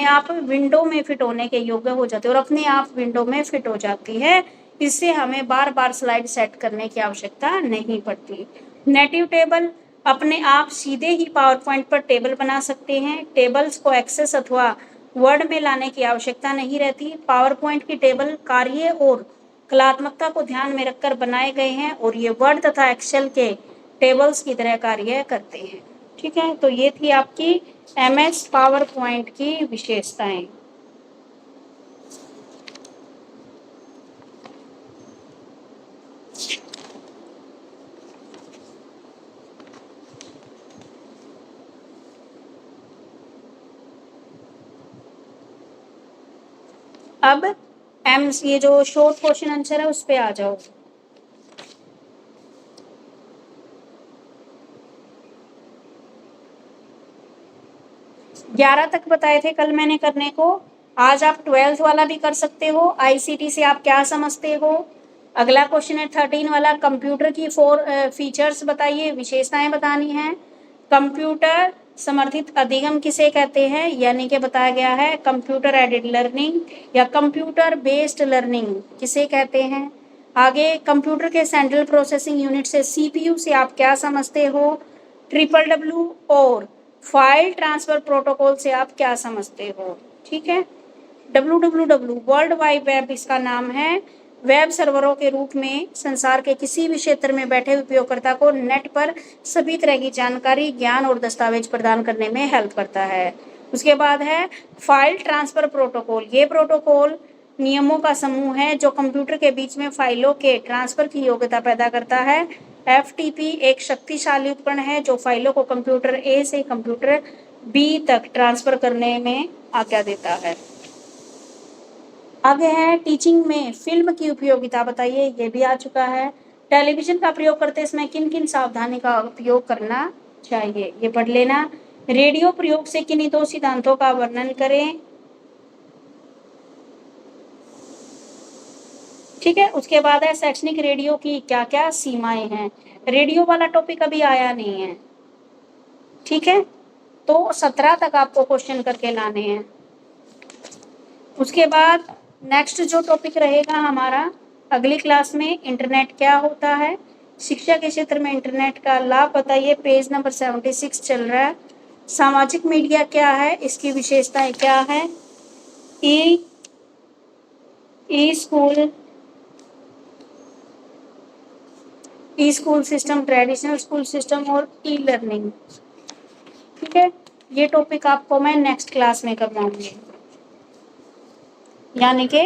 आप विंडो में फिट होने के योग्य हो जाते हैं और अपने आप विंडो में फिट हो जाती है। इससे हमें बार बार स्लाइड सेट करने की आवश्यकता नहीं पड़ती। नेटिव टेबल, अपने आप सीधे ही पावर पॉइंट पर टेबल बना सकते हैं। टेबल्स को एक्सेस अथवा वर्ड में लाने की आवश्यकता नहीं रहती। पावर पॉइंट की टेबल कार्य और कलात्मकता को ध्यान में रखकर बनाए गए हैं और ये वर्ड तथा एक्सेल के टेबल्स की तरह कार्य करते हैं। ठीक है, तो ये थी आपकी MS पावर पॉइंट की विशेषताएं। अब ये जो शॉर्ट क्वेश्चन आंसर है उस पे आ जाओ। ग्यारह तक बताए थे कल मैंने करने को, आज आप 12th वाला भी कर सकते हो। ICT से आप क्या समझते हो। अगला क्वेश्चन है 13 वाला, कंप्यूटर की 4 फीचर्स बताइए, विशेषताएं बतानी है। कंप्यूटर समर्थित अधिगम किसे कहते हैं, यानी कि बताया गया है कंप्यूटर एडेड लर्निंग या कंप्यूटर बेस्ड लर्निंग किसे कहते हैं। आगे कंप्यूटर के सेंट्रल प्रोसेसिंग यूनिट से CPU से आप क्या समझते हो। WWW और फाइल ट्रांसफर प्रोटोकॉल से आप क्या समझते हो। ठीक है, WWW वर्ल्ड वाइड वेब इसका नाम है। वेब सर्वरों के रूप में संसार के किसी भी क्षेत्र में बैठे उपयोगकर्ता को नेट पर सभी तरह की जानकारी, ज्ञान और दस्तावेज प्रदान करने में हेल्प करता है। उसके बाद है फाइल ट्रांसफर प्रोटोकॉल। ये प्रोटोकॉल नियमों का समूह है जो कंप्यूटर के बीच में फाइलों के ट्रांसफर की योग्यता पैदा करता है। FTP एक शक्तिशाली उपकरण है जो फाइलों को कंप्यूटर A से कंप्यूटर B तक ट्रांसफर करने में आज्ञा देता है। आगे है टीचिंग में फिल्म की उपयोगिता बताइए, ये भी आ चुका है। टेलीविजन का प्रयोग करते समय किन किन सावधानी का उपयोग करना चाहिए, ये पढ़ लेना। रेडियो प्रयोग से किन्हीं 2 सिद्धांतों का वर्णन करें। ठीक है, उसके बाद है शैक्षणिक रेडियो की क्या क्या सीमाएं हैं। रेडियो वाला टॉपिक अभी आया नहीं है। ठीक है, तो 17 तक आपको क्वेश्चन करके लाने हैं। उसके बाद नेक्स्ट जो टॉपिक रहेगा हमारा अगली क्लास में, इंटरनेट क्या होता है, शिक्षा के क्षेत्र में इंटरनेट का लाभ बताइए। पेज नंबर 76 चल रहा है। सामाजिक मीडिया क्या है, इसकी विशेषताएं क्या है। E school system, traditional school system और ई लर्निंग। ठीक है, ये टॉपिक आपको मैं नेक्स्ट क्लास में करवाऊंगी, यानी कि